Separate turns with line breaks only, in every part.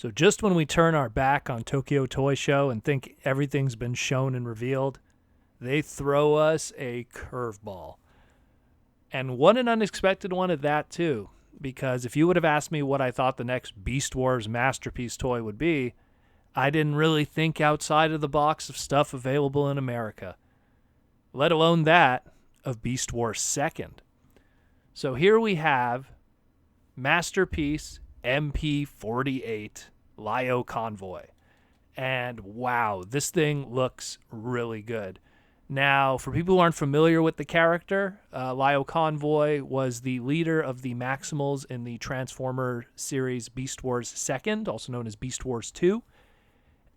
So just when we turn our back on Tokyo Toy Show and think everything's been shown and revealed, they throw us a curveball. And what an unexpected one at that, too. Because if you would have asked me what I thought the next Beast Wars masterpiece toy would be, I didn't really think outside of the box of stuff available in America. Let alone that of Beast Wars 2nd. So here we have Masterpiece MP-48 Lioconvoy. And wow, this thing looks really good. Now, for people who aren't familiar with the character, Lioconvoy was the leader of the Maximals in the Transformer series Beast Wars 2nd, also known as Beast Wars 2.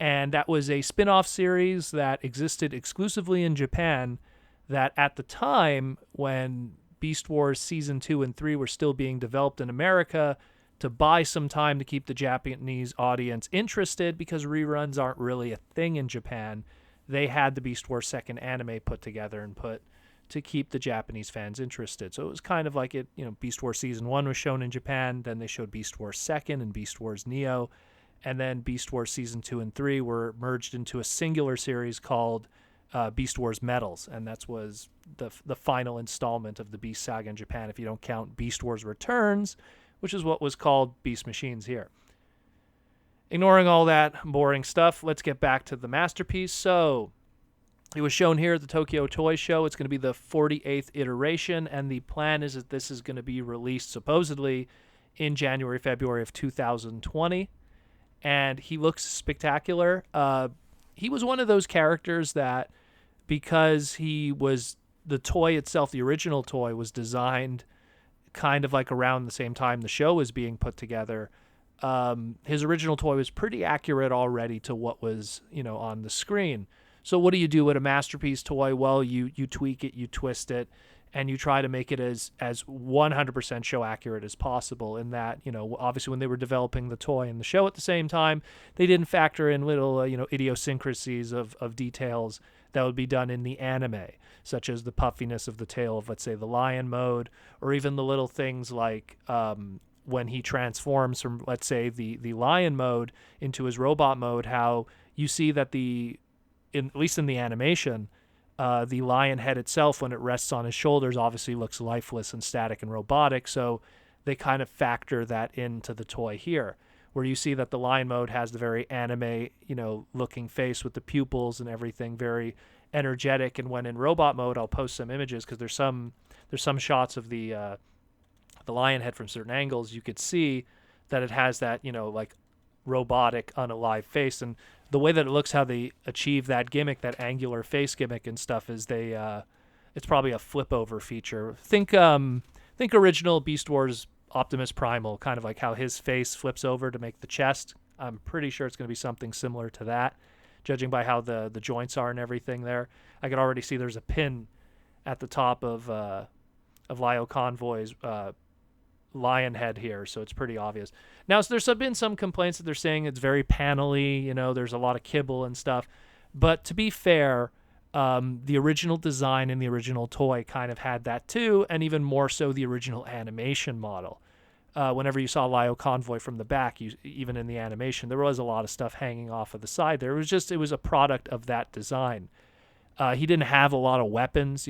And that was a spin-off series that existed exclusively in Japan that at the time when Beast Wars Season 2 and 3 were still being developed in America, to buy some time to keep the Japanese audience interested because reruns aren't really a thing in Japan, they had the Beast Wars 2nd anime put together and put to keep the Japanese fans interested. So it was kind of like Beast Wars Season 1 was shown in Japan, then they showed Beast Wars 2nd and Beast Wars Neo, and then Beast Wars Season 2 and 3 were merged into a singular series called Beast Wars Metals, and that was the final installment of the Beast saga in Japan, if you don't count Beast Wars Returns, which is what was called Beast Machines here. Ignoring all that boring stuff, let's get back to the masterpiece. So, it was shown here at the Tokyo Toy Show. It's going to be the 48th iteration, and the plan is that this is going to be released supposedly in January, February of 2020. And he looks spectacular. He was one of those characters that, because he was the toy itself, the original toy was designed kind of like around the same time the show was being put together. His original toy was pretty accurate already to what was, on the screen. So what do you do with a masterpiece toy? Well, you tweak it, you twist it, and you try to make it as 100% show accurate as possible. In that, obviously when they were developing the toy and the show at the same time, they didn't factor in little, idiosyncrasies of details that would be done in the anime, such as the puffiness of the tail of, let's say, the lion mode, or even the little things like when he transforms from, let's say, the lion mode into his robot mode, how you see that at least in the animation, the lion head itself, when it rests on his shoulders, obviously looks lifeless and static and robotic, so they kind of factor that into the toy here, where you see that the lion mode has the very anime, looking face with the pupils and everything, very energetic. And when in robot mode, I'll post some images because there's some shots of the lion head from certain angles. You could see that it has that, like robotic, unalive face. And the way that it looks, how they achieve that gimmick, that angular face gimmick and stuff, is it's probably a flip over feature. Think original Beast Wars Optimus Primal, kind of like how his face flips over to make the chest. I'm pretty sure it's going to be something similar to that, judging by how the joints are and everything there. I could already see there's a pin at the top of Lioconvoy's lion head here, so it's pretty obvious. Now, so there's been some complaints that they're saying it's very panely, there's a lot of kibble and stuff. But to be fair, the original design and the original toy kind of had that too, and even more so the original animation model. Whenever you saw Lioconvoy from the back, even in the animation, there was a lot of stuff hanging off of the side there. It was a product of that design. He didn't have a lot of weapons,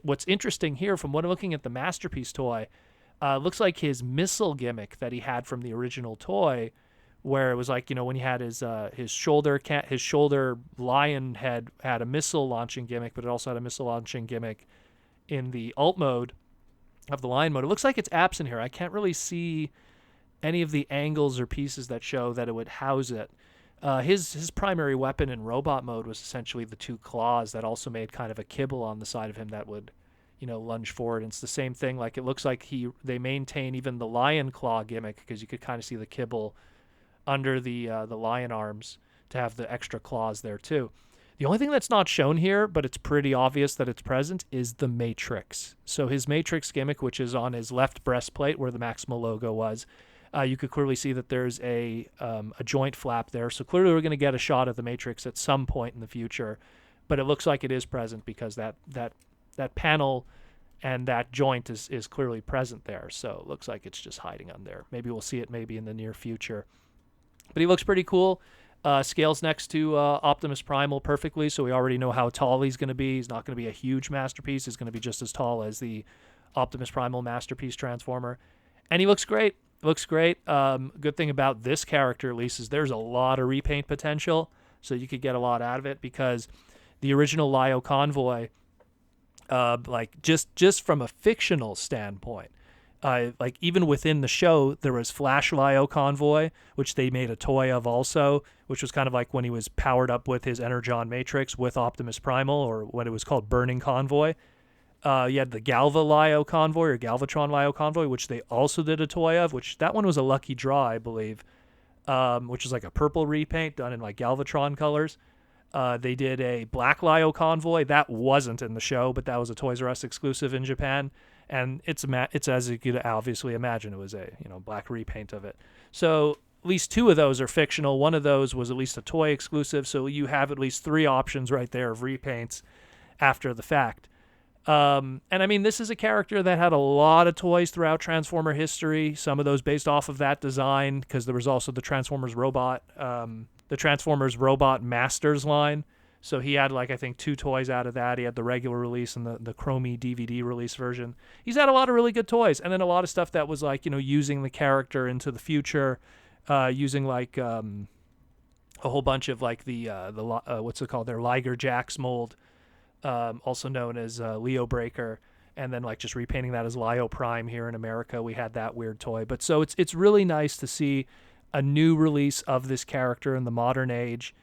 what's interesting here from what I'm looking at the masterpiece toy, looks like his missile gimmick that he had from the original toy, where it was like, when he had his shoulder lion head had a missile launching gimmick, but it also had a missile launching gimmick in the alt mode of the lion mode. It looks like it's absent here. I can't really see any of the angles or pieces that show that it would house it. His primary weapon in robot mode was essentially the two claws that also made kind of a kibble on the side of him that would, lunge forward. And it's the same thing. Like, it looks like they maintain even the lion claw gimmick, because you could kind of see the kibble under the lion arms to have the extra claws there too. The only thing that's not shown here, but it's pretty obvious that it's present, is the Matrix. So his Matrix gimmick, which is on his left breastplate where the Maximal logo was, you could clearly see that there's a joint flap there. So clearly we're going to get a shot of the Matrix at some point in the future, but it looks like it is present because that panel and that joint is clearly present there. So it looks like it's just hiding on there. Maybe we'll see it maybe in the near future. But he looks pretty cool. Scales next to Optimus Primal perfectly, so we already know how tall he's going to be. He's not going to be a huge masterpiece. He's going to be just as tall as the Optimus Primal masterpiece Transformer. And he looks great. Looks great. Good thing about this character, at least, is there's a lot of repaint potential, so you could get a lot out of it, because the original Lioconvoy, like just from a fictional standpoint, like even within the show, there was Flash Lioconvoy, which they made a toy of also, which was kind of like when he was powered up with his Energon Matrix with Optimus Primal, or what it was called, Burning Convoy. You had the Galva Lioconvoy or Galvatron Lioconvoy, which they also did a toy of, which that one was a lucky draw, I believe, which is like a purple repaint done in like Galvatron colors. They did a Black Lioconvoy. That wasn't in the show, but that was a Toys R Us exclusive in Japan. And it's as you could obviously imagine, it was a black repaint of it. So at least two of those are fictional. One of those was at least a toy exclusive. So you have at least three options right there of repaints after the fact. And I mean, this is a character that had a lot of toys throughout Transformer history. Some of those based off of that design, because there was also the Transformers Robot Masters line. So he had, like, I think 2 toys out of that. He had the regular release and the Chromie DVD release version. He's had a lot of really good toys. And then a lot of stuff that was, like, using the character into the future, using, like, a whole bunch of, like, what's it called? Their Liger Jax mold, also known as Leo Breaker. And then, like, just repainting that as Lio Prime here in America. We had that weird toy. But so it's really nice to see a new release of this character in the modern age.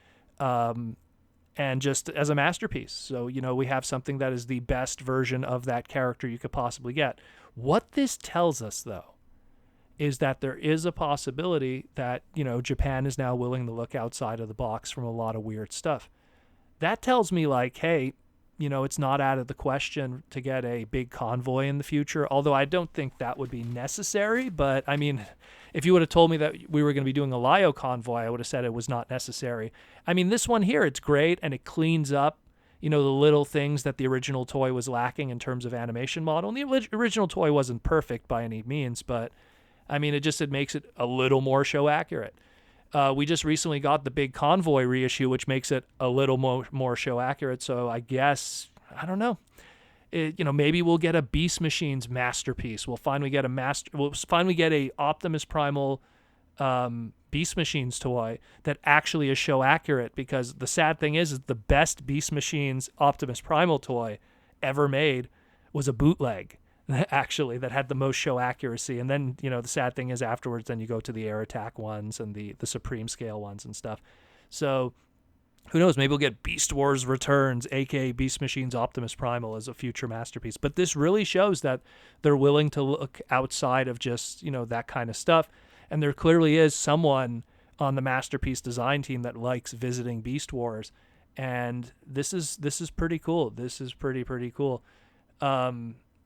And just as a masterpiece. So, we have something that is the best version of that character you could possibly get. What this tells us, though, is that there is a possibility that, Japan is now willing to look outside of the box from a lot of weird stuff. That tells me, like, hey, it's not out of the question to get a big convoy in the future, although I don't think that would be necessary. But, I mean, if you would have told me that we were going to be doing a Lioconvoy, I would have said it was not necessary. I mean, this one here, it's great, and it cleans up, the little things that the original toy was lacking in terms of animation model. And the original toy wasn't perfect by any means, but, I mean, it makes it a little more show accurate. We just recently got the big Convoy reissue, which makes it a little more show accurate. So I guess, I don't know. Maybe we'll get a Beast Machines masterpiece. We'll finally get a Optimus Primal Beast Machines toy that actually is show accurate, because the sad thing is the best Beast Machines Optimus Primal toy ever made was a bootleg, actually, that had the most show accuracy. And then, the sad thing is afterwards, then you go to the Air Attack ones and the Supreme Scale ones and stuff. So who knows, maybe we'll get Beast Wars Returns, aka Beast Machines Optimus Primal, as a future masterpiece. But this really shows that they're willing to look outside of just, that kind of stuff. And there clearly is someone on the masterpiece design team that likes visiting Beast Wars. And this is pretty cool. This is pretty cool.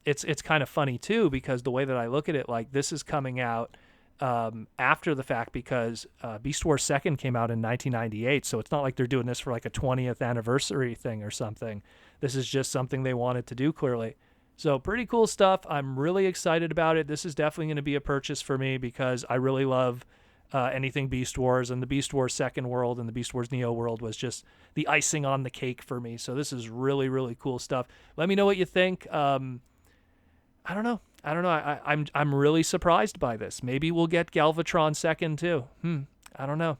It's kind of funny too, because the way that I look at it, like, this is coming out after the fact, because Beast Wars 2nd came out in 1998, so it's not like they're doing this for like a 20th anniversary thing or something. This is just something they wanted to do, clearly. So pretty cool stuff. I'm really excited about it. This is definitely going to be a purchase for me, because I really love anything Beast Wars, and the Beast Wars 2nd world and the Beast Wars Neo world was just the icing on the cake for me. So this is really cool stuff. Let me know what you think. I don't know. I'm really surprised by this. Maybe we'll get Galvatron 2nd too. I don't know.